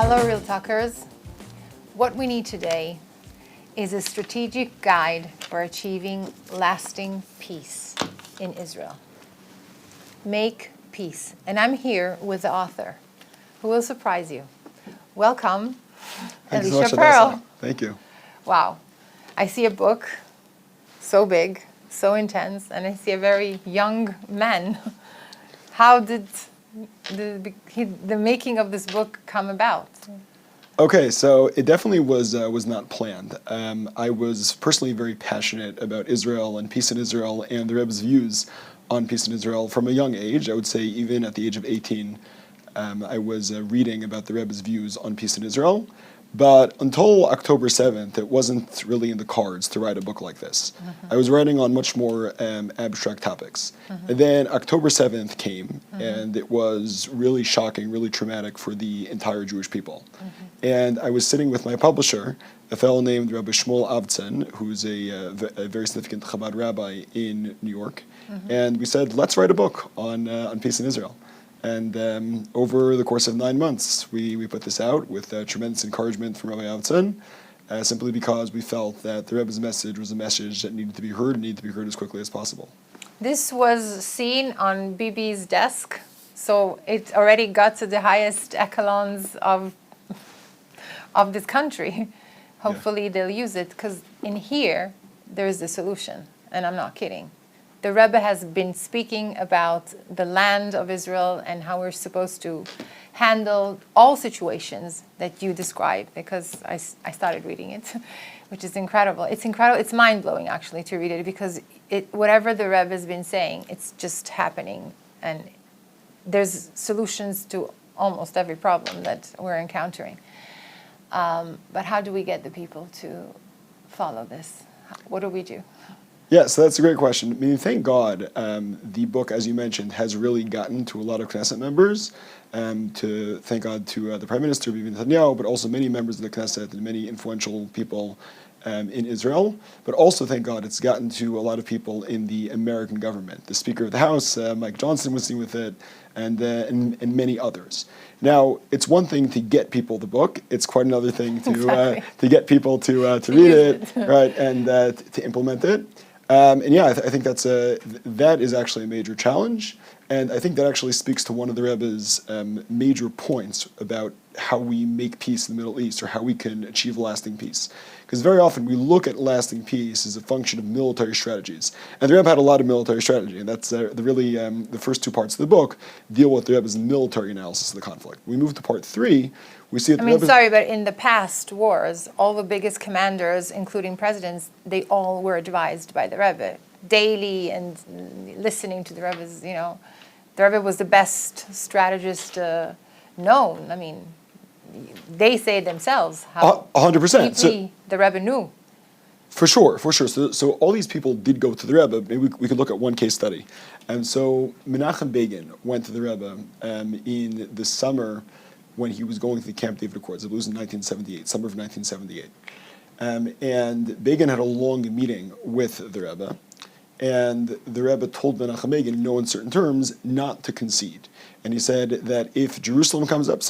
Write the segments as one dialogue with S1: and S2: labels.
S1: Hello, Real Talkers. What we need today is a strategic guide for achieving lasting peace in Israel. Make peace. And I'm here with the author, who will surprise you. Welcome, Elisha Pearl.
S2: Thank you.
S1: Wow. I see a book so big, so intense, and I see a very young man. How did the making of this book come about?
S2: Okay, so it definitely was not planned. I was personally very passionate about Israel and peace in Israel and the Rebbe's views on peace in Israel from a young age. I would say even at the age of 18, I was reading about the Rebbe's views on peace in Israel. But until October 7th, it wasn't really in the cards to write a book like this. I was writing on much more abstract topics. And then October 7th came, and it was really shocking, really traumatic for the entire Jewish people. And I was sitting with my publisher, a fellow named Rabbi Shmuel Avtsen, who's a very significant Chabad rabbi in New York. And we said, let's write a book on peace in Israel. And over the course of 9 months, we put this out with tremendous encouragement from Rabbi Avtsen, simply because we felt that the Rebbe's message was a message that needed to be heard and needed to be heard as quickly as possible.
S1: This was seen on Bibi's desk, so it already got to the highest echelons of this country. Hopefully they'll use it, because in here, there's the solution, and I'm not kidding. The Rebbe has been speaking about the land of Israel and how we're supposed to handle all situations that you describe, because I started reading it, which is incredible. It's incredible. It's mind-blowing, actually, to read it, because whatever the Rebbe has been saying, it's just happening. And there's solutions to almost every problem that we're encountering. But how do we get the people to follow this? What do we do?
S2: Yeah, so that's a great question. I mean, thank God the book, as you mentioned, has really gotten to a lot of Knesset members. Thank God to the Prime Minister, Bibi Netanyahu, but also many members of the Knesset and many influential people in Israel. But also, thank God, it's gotten to a lot of people in the American government. The Speaker of the House, Mike Johnson, was seen with it, and many others. Now, it's one thing to get people the book. It's quite another thing to get people to read it, right, and to implement it. And yeah, I think that is actually a major challenge, and I think that actually speaks to one of the Rebbe's major points about how we make peace in the Middle East, or how we can achieve lasting peace. Because very often we look at lasting peace as a function of military strategies, and the Rebbe had a lot of military strategy, and that's the first two parts of the book deal with the Rebbe's military analysis of the conflict. We move to part 3. We see that
S1: but in the past wars, all the biggest commanders, including presidents, they all were advised by the Rebbe daily, and listening to the Rebbe's, the Rebbe was the best strategist known. I mean, they say themselves how
S2: 100%.
S1: deeply the Rebbe knew.
S2: For sure. So all these people did go to the Rebbe. Maybe we could look at one case study. And so Menachem Begin went to the Rebbe in the summer when he was going to the Camp David Accords. It was in 1978, summer of 1978. And Begin had a long meeting with the Rebbe, and the Rebbe told Menachem Begin, in no uncertain terms, not to concede. And he said that if Jerusalem comes up,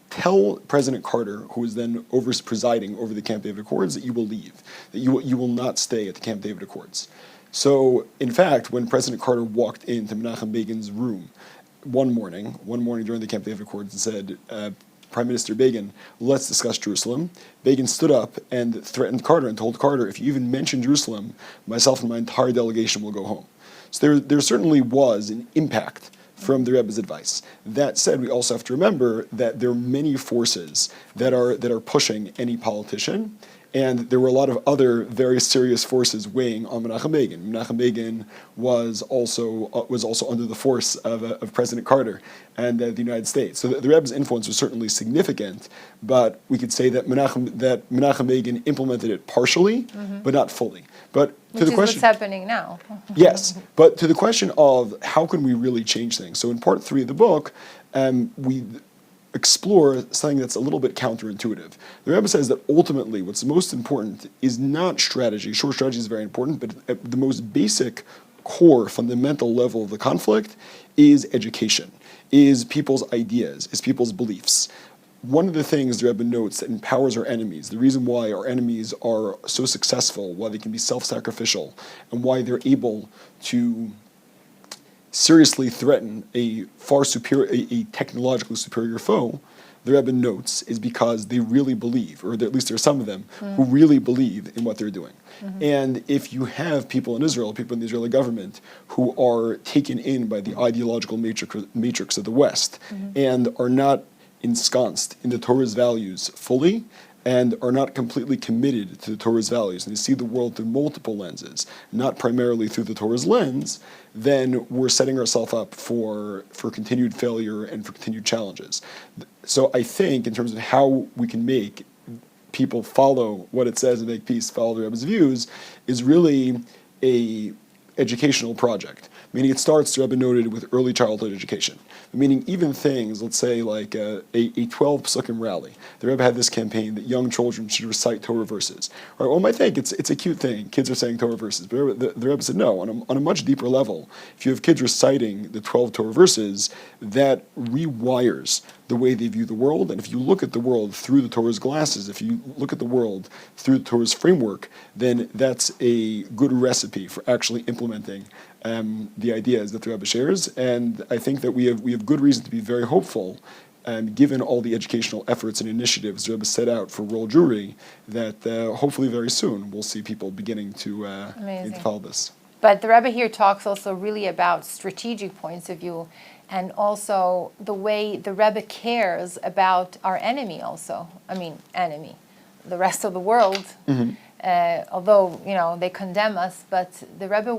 S2: tell President Carter, who was then presiding over the Camp David Accords, that you will leave, that you will not stay at the Camp David Accords. So, in fact, when President Carter walked into Menachem Begin's room one morning during the Camp David Accords, and said, Prime Minister Begin, let's discuss Jerusalem, Begin stood up and threatened Carter and told Carter, if you even mention Jerusalem, myself and my entire delegation will go home. So there certainly was an impact from the Rebbe's advice. That said, we also have to remember that there are many forces that are pushing any politician, and there were a lot of other very serious forces weighing on Menachem Begin. Menachem Begin was also under the force of President Carter and the United States. So the Rebbe's influence was certainly significant, but we could say that Menachem Begin implemented it partially, but not fully. But to the question,
S1: what's happening now.
S2: Yes, but to the question of how can we really change things. So in part 3 of the book, we explore something that's a little bit counterintuitive. The Rebbe says that ultimately what's most important is not strategy. Sure, strategy is very important, but at the most basic, core, fundamental level of the conflict is education, is people's ideas, is people's beliefs. one of the things the Rebbe notes that empowers our enemies, the reason why our enemies are so successful, why they can be self-sacrificial, and why they're able to seriously threaten a far superior, a technologically superior foe, the Rebbe notes, is because they really believe, or at least there are some of them, who really believe in what they're doing. And if you have people in Israel, people in the Israeli government, who are taken in by the ideological matrix of the West, and are not ensconced in the Torah's values fully, and are not completely committed to the Torah's values, and they see the world through multiple lenses, not primarily through the Torah's lens, then we're setting ourselves up for continued failure and for continued challenges. So I think in terms of how we can make people follow what it says and make peace, follow the Rebbe's views, is really a educational project. Meaning it starts, the Rebbe noted, with early childhood education. Meaning even things, let's say like a 12 psukim rally. The Rebbe had this campaign that young children should recite Torah verses. Right, one might think it's a cute thing, kids are saying Torah verses, but the Rebbe said no, on a much deeper level, if you have kids reciting the 12 Torah verses, that rewires the way they view the world, and if you look at the world through the Torah's glasses, if you look at the world through the Torah's framework, then that's a good recipe for actually implementing the ideas that the Rebbe shares, and I think that we have good reason to be very hopeful, given all the educational efforts and initiatives the Rebbe set out for world Jewry, that hopefully very soon we'll see people beginning to follow this.
S1: But the Rebbe here talks also really about strategic points of view, and also the way the Rebbe cares about our enemy also. I mean, enemy, the rest of the world. Although they condemn us, but the Rebbe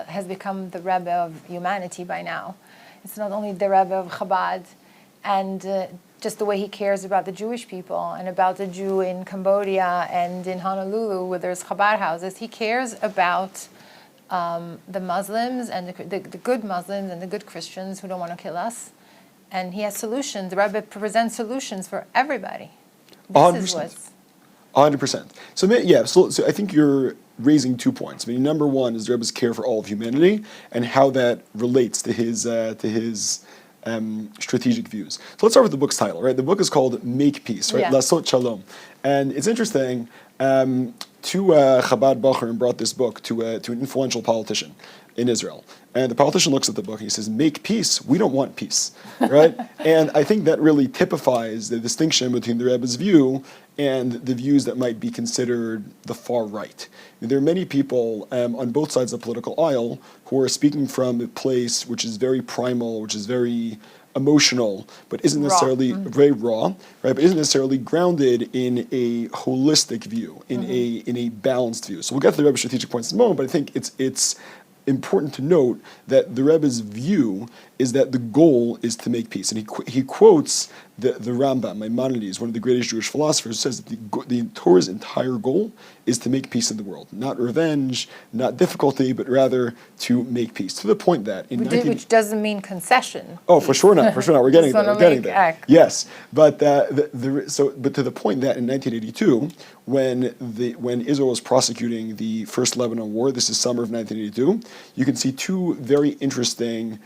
S1: has become the Rebbe of humanity by now. It's not only the Rebbe of Chabad, and just the way he cares about the Jewish people and about the Jew in Cambodia and in Honolulu, where there's Chabad houses. He cares about the Muslims and the good Muslims and the good Christians who don't want to kill us, and he has solutions. The Rebbe presents solutions for everybody. This is what's
S2: 100%. So I think you're raising 2 points. I mean, number one is the Rebbe's care for all of humanity and how that relates to his strategic views. So let's start with the book's title, right? The book is called Make Peace, right? Lasot Shalom. And it's interesting, two Chabad Bachurim brought this book to an influential politician in Israel. And the politician looks at the book and he says, make peace, we don't want peace, right? And I think that really typifies the distinction between the Rebbe's view and the views that might be considered the far right. There are many people on both sides of the political aisle who are speaking from a place which is very primal, which is very emotional, but isn't necessarily very raw, right? But isn't necessarily grounded in a holistic view, in a balanced view. So we'll get to the Rebbe's strategic points in a moment, but I think it's important to note that the Rebbe's view is that the goal is to make peace. And he quotes the Rambam, Maimonides, one of the greatest Jewish philosophers, who says that the Torah's entire goal is to make peace in the world. Not revenge, not difficulty, but rather to make peace. To the point that
S1: which doesn't mean concession.
S2: Oh, for sure not. We're getting there. We're getting there.
S1: Act.
S2: Yes, but but to the point that in 1982, when Israel was prosecuting the First Lebanon War, this is summer of 1982, you can see two very interesting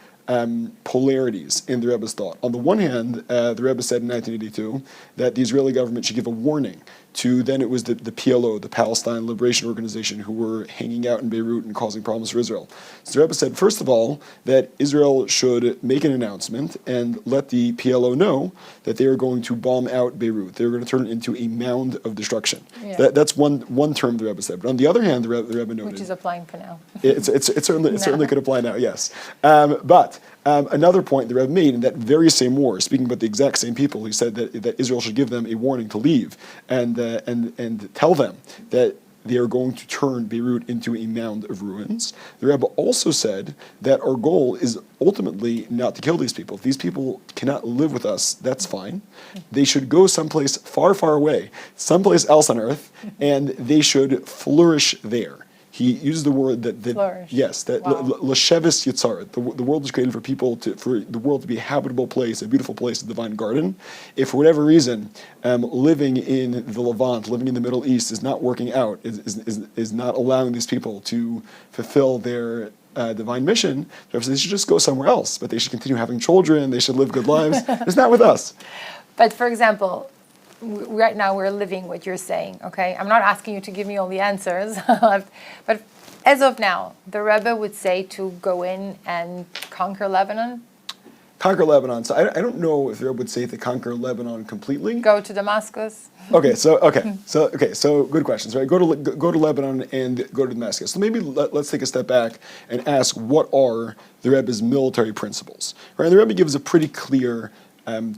S2: polarities in the Rebbe's thought. On the one hand, the Rebbe said in 1982 that the Israeli government should give a warning to, then it was the PLO, the Palestine Liberation Organization, who were hanging out in Beirut and causing problems for Israel. So the Rebbe said, first of all, that Israel should make an announcement and let the PLO know that they are going to bomb out Beirut. They're going to turn it into a mound of destruction. Yeah. That's one term the Rebbe said. But on the other hand, the Rebbe noted,
S1: which is applying for now.
S2: It certainly could apply now, yes. But another point the Rebbe made in that very same war, speaking about the exact same people, he said that Israel should give them a warning to leave and tell them that they are going to turn Beirut into a mound of ruins. The Rebbe also said that our goal is ultimately not to kill these people. If these people cannot live with us, that's fine. They should go someplace far, far away, someplace else on earth, and they should flourish there. He used the word that yes, that l'shevis yitzaret. The world is created for the world to be a habitable place, a beautiful place, a divine garden. If for whatever reason, living in the Levant, living in the Middle East is not working out, is not allowing these people to fulfill their divine mission, they should just go somewhere else. But they should continue having children. They should live good lives. It's not with us.
S1: But for example, right now we're living what you're saying, okay? I'm not asking you to give me all the answers, but as of now, the Rebbe would say to go in and conquer Lebanon,
S2: Conquer Lebanon. So I don't know if the Rebbe would say to conquer Lebanon completely.
S1: go to Damascus.
S2: So good questions, right? Go to Lebanon and go to Damascus. So maybe let's take a step back and ask, what are the Rebbe's military principles? Right? The Rebbe gives a pretty clear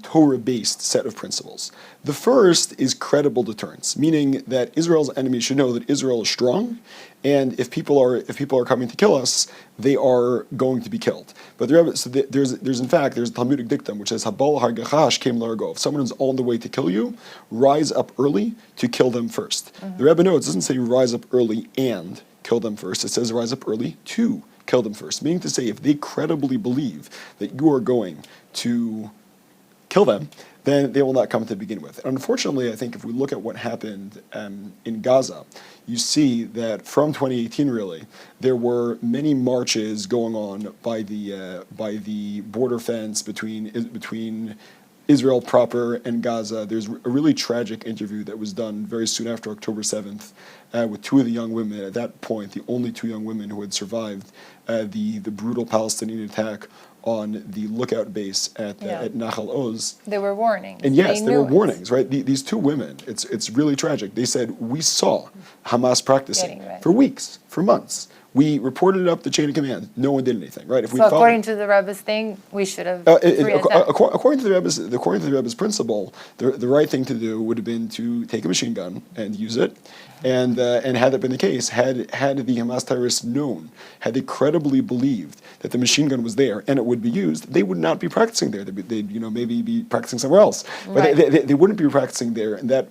S2: Torah-based set of principles. The first is credible deterrence, meaning that Israel's enemies should know that Israel is strong, and if people are coming to kill us, they are going to be killed. But there's a Talmudic dictum which says, "Habal har gachash kem largo." If someone is on the way to kill you, rise up early to kill them first. The Rebbe notes, it doesn't say rise up early and kill them first. It says rise up early to kill them first, meaning to say if they credibly believe that you are going to kill them, then they will not come to begin with. And unfortunately, I think if we look at what happened in Gaza, you see that from 2018, really, there were many marches going on by the border fence between Israel proper and Gaza. There's a really tragic interview that was done very soon after October 7th with two of the young women. At that point, the only two young women who had survived the brutal Palestinian attack on the lookout base at Nahal Oz.
S1: There were warnings.
S2: And yes, there were warnings, right? These two women, it's really tragic. They said, we saw Hamas practicing for weeks, for months. We reported it up the chain of command. No one did anything, right?
S1: So according to the Rebbe's thing, we should have
S2: according to the Rebbe's principle, the right thing to do would have been to take a machine gun and use it, and had that been the case, had the Hamas terrorists known, had they credibly believed that the machine gun was there and it would be used, they would not be practicing there. They'd maybe be practicing somewhere else, but they wouldn't be practicing there, and that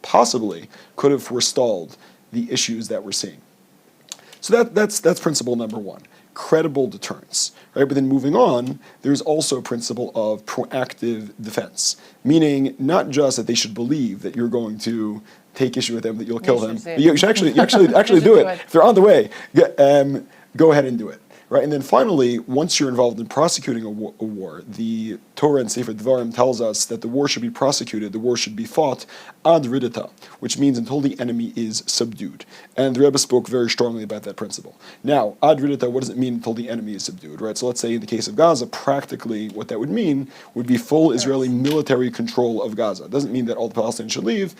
S2: possibly could have forestalled the issues that we're seeing. So that's principle number one, credible deterrence, right? But then moving on, there's also a principle of proactive defense, meaning not just that they should believe that you're going to take issue with them, that you'll kill them. You should actually do it. If they're on the way, go ahead and do it. Right, and then finally, once you're involved in prosecuting a war, the Torah and Sefer Devarim tells us that the war should be prosecuted, the war should be fought ad ridata, which means until the enemy is subdued. And the Rebbe spoke very strongly about that principle. Now, ad ridata, what does it mean until the enemy is subdued, right? So let's say in the case of Gaza, practically what that would mean would be full Israeli military control of Gaza. It doesn't mean that all the Palestinians should leave.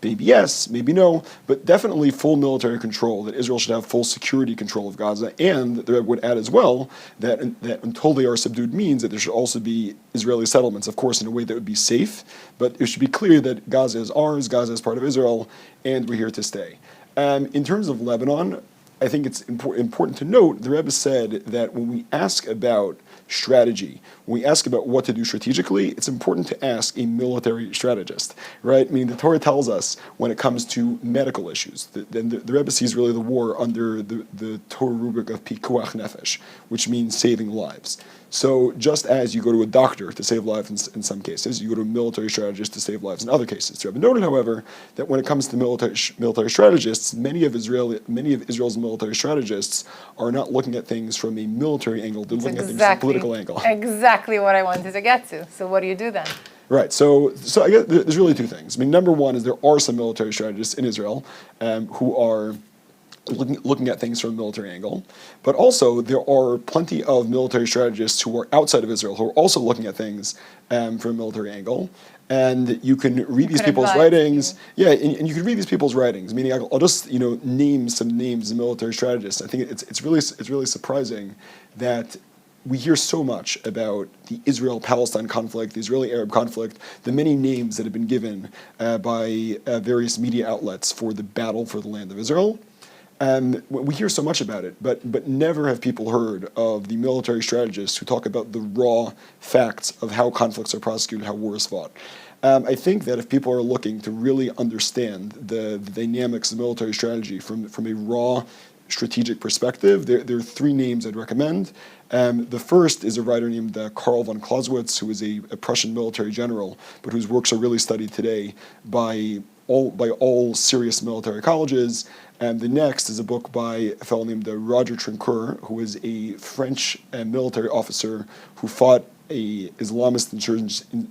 S2: Maybe yes, maybe no, but definitely full military control, that Israel should have full security control of Gaza, and the Rebbe would add as well that until they are subdued means that there should also be Israeli settlements, of course, in a way that would be safe, but it should be clear that Gaza is ours, Gaza is part of Israel, and we're here to stay. In terms of Lebanon, I think it's important to note, the Rebbe said that when we ask about strategy, when we ask about what to do strategically, it's important to ask a military strategist, right? I mean, the Torah tells us when it comes to medical issues, the Rebbe sees really the war under the Torah rubric of pikuach nefesh, which means saving lives. So just as you go to a doctor to save lives in some cases, you go to a military strategist to save lives in other cases. The Rebbe noted, however, that when it comes to military strategists, many of Israel's military strategists are not looking at things from a military angle, they're looking at things from a political angle.
S1: Exactly what I wanted to get to. So what do you do then?
S2: Right, so I guess there's really two things. I mean, number one is there are some military strategists in Israel who are looking at things from a military angle, but also there are plenty of military strategists who are outside of Israel who are also looking at things from a military angle. And you can read these people's writings. Yeah, and you can read these people's writings. Meaning, I'll just name some names of military strategists. I think it's really surprising that we hear so much about the Israel-Palestine conflict, the Israeli-Arab conflict, the many names that have been given by various media outlets for the battle for the land of Israel. We hear so much about it, but never have people heard of the military strategists who talk about the raw facts of how conflicts are prosecuted, how war is fought. I think that if people are looking to really understand the dynamics of military strategy from a raw strategic perspective, there are three names I'd recommend. The first is a writer named Karl von Clausewitz, who is a Prussian military general, but whose works are really studied today by all serious military colleges. And the next is a book by a fellow named Roger Trinqueur, who is a French military officer who fought Islamist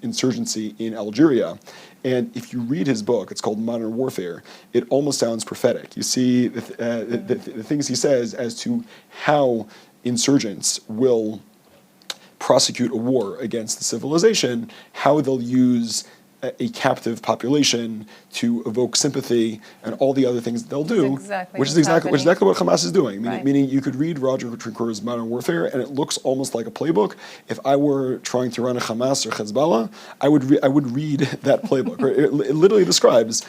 S2: insurgency in Algeria. And if you read his book, it's called Modern Warfare, it almost sounds prophetic. You see the things he says as to how insurgents will prosecute a war against the civilization, how they'll use a captive population to evoke sympathy and all the other things that they'll do, which is exactly what Hamas is doing. Meaning you could read Roger Trincourt's Modern Warfare and it looks almost like a playbook. If I were trying to run a Hamas or Hezbollah, I would read that playbook. It literally describes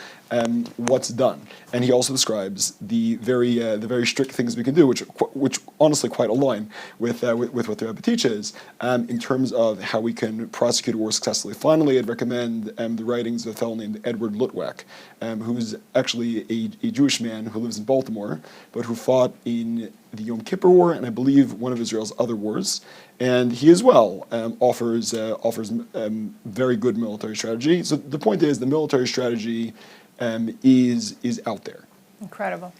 S2: what's done, and he also describes the very strict things we can do, which honestly quite align with what the Rebbe teaches in terms of how we can prosecute a war successfully. Finally, I'd recommend the writings of a fellow named Edward Lutwak, who's actually a Jewish man who lives in Baltimore, but who fought in the Yom Kippur War and I believe one of Israel's other wars. And he as well offers very good military strategy. So the point is, the military strategy is out there.
S1: Incredible.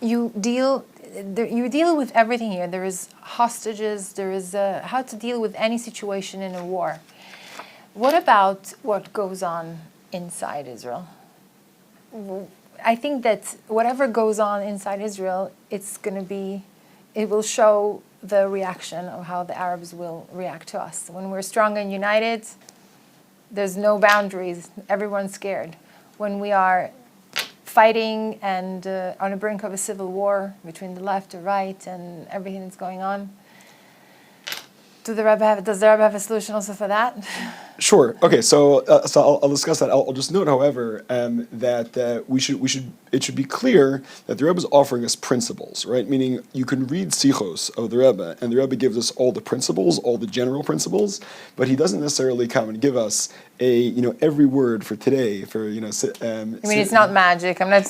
S1: You deal with everything here. There is hostages. There is how to deal with any situation in a war. What about what goes on inside Israel? I think that whatever goes on inside Israel, it will show the reaction of how the Arabs will react to us. When we're strong and united, there's no boundaries. Everyone's scared. When we are fighting and on the brink of a civil war between the left and right and everything that's going on, does the Rebbe have a solution also for that?
S2: Sure. Okay. So I'll discuss that. I'll just note, however, that it should be clear that the Rebbe is offering us principles, right? Meaning you can read Sichos of the Rebbe, and the Rebbe gives us all the principles, all the general principles, but he doesn't necessarily come and give us every word for today.
S1: It's not magic. I'm not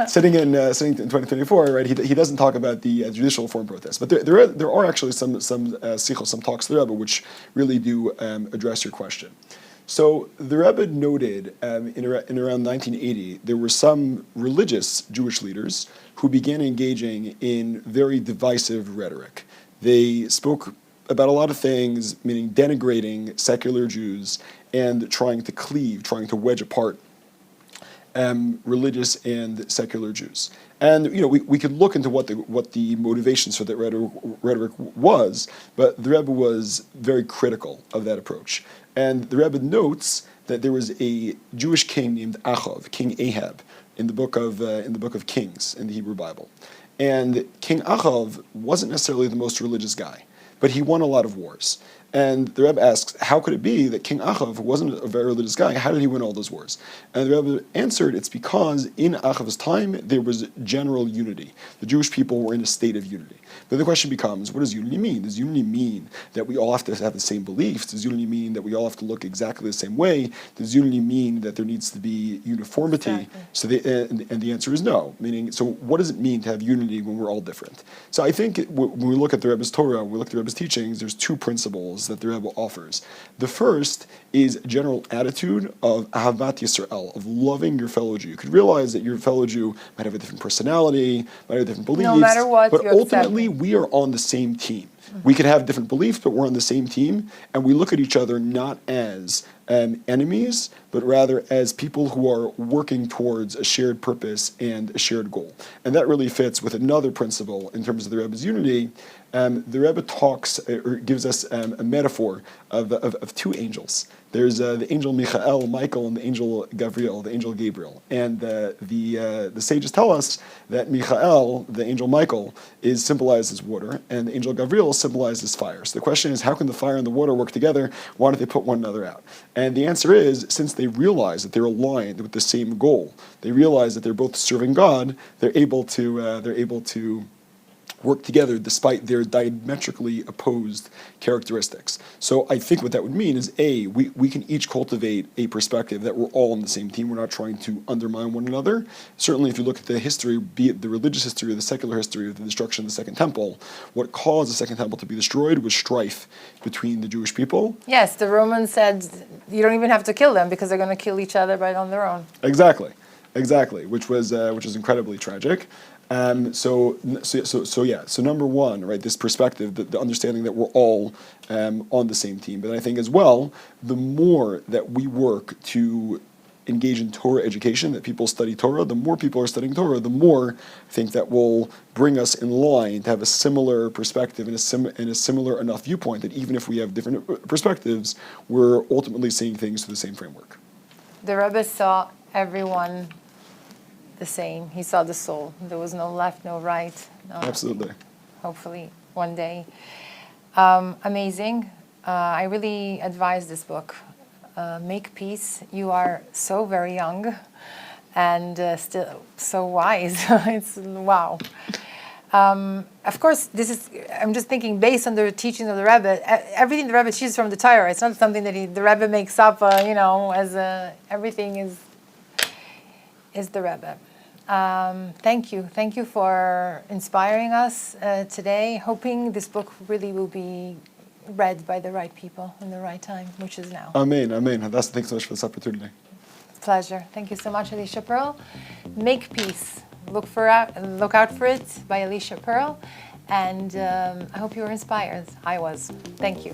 S2: sitting in 2024, right? He doesn't talk about the judicial reform protest, but there are actually some Sichos, some talks to the Rebbe which really do address your question. So the Rebbe noted in around 1980, there were some religious Jewish leaders who began engaging in very divisive rhetoric. They spoke about a lot of things, meaning denigrating secular Jews and trying to cleave, trying to wedge apart religious and secular Jews. And we could look into what the motivations for that rhetoric was, but the Rebbe was very critical of that approach. And the Rebbe notes that there was a Jewish king named Achav, King Ahab, in the book of Kings in the Hebrew Bible. And King Achav wasn't necessarily the most religious guy, but he won a lot of wars. And the Rebbe asks, how could it be that King Achav, who wasn't a very religious guy, how did he win all those wars? And the Rebbe answered, it's because in Achav's time, there was general unity. The Jewish people were in a state of unity. But the question becomes, what does unity mean? Does unity mean that we all have to have the same beliefs? Does unity mean that we all have to look exactly the same way? Does unity mean that there needs to be uniformity? Exactly. And the answer is no. Meaning, so what does it mean to have unity when we're all different? So I think when we look at the Rebbe's Torah, when we look at the Rebbe's teachings, there's two principles that the Rebbe offers. The first is a general attitude of Ahavat Yisrael, of loving your fellow Jew. You could realize that your fellow Jew might have a different personality, might have different beliefs,
S1: no matter what,
S2: but ultimately we are on the same team. We could have different beliefs, but we're on the same team, and we look at each other not as enemies, but rather as people who are working towards a shared purpose and a shared goal. And that really fits with another principle in terms of the Rebbe's unity. The Rebbe talks or gives us a metaphor of two angels. There's the angel Michael, and the angel Gabriel. And the sages tell us that Michael, the angel Michael, is symbolized as water, and the angel Gabriel is symbolized as fire. So the question is, how can the fire and the water work together? Why don't they put one another out? And the answer is, since they realize that they're aligned with the same goal, they realize that they're both serving God, they're able to work together despite their diametrically opposed characteristics. So I think what that would mean is, we can each cultivate a perspective that we're all on the same team. We're not trying to undermine one another. Certainly if you look at the history, be it the religious history or the secular history of the destruction of the Second Temple, what caused the Second Temple to be destroyed was strife between the Jewish people.
S1: Yes, the Romans said, you don't even have to kill them because they're going to kill each other right on their own.
S2: Exactly. Exactly, which was incredibly tragic. So number one, right, this perspective, the understanding that we're all on the same team. But I think as well, the more that we work to engage in Torah education, that people study Torah, the more people are studying Torah, the more I think that will bring us in line to have a similar perspective and a similar enough viewpoint that even if we have different perspectives, we're ultimately seeing things through the same framework.
S1: The Rebbe saw everyone the same. He saw the soul. There was no left, no right. No,
S2: Absolutely.
S1: hopefully one day. Amazing. I really advise this book. Make Peace. You are so very young and still so wise. It's wow. Of course, I'm just thinking based on the teachings of the Rebbe, everything the Rebbe teaches from the Torah. It's not something that the Rebbe makes up, everything is the Rebbe. Thank you. Thank you for inspiring us today. Hoping this book really will be read by the right people in the right time, which is now.
S2: Amen, amen. Thanks so much for this opportunity.
S1: Pleasure. Thank you so much, Elisha Pearl. Make Peace. Look out for it by Elisha Pearl. And I hope you were inspired. I was. Thank you.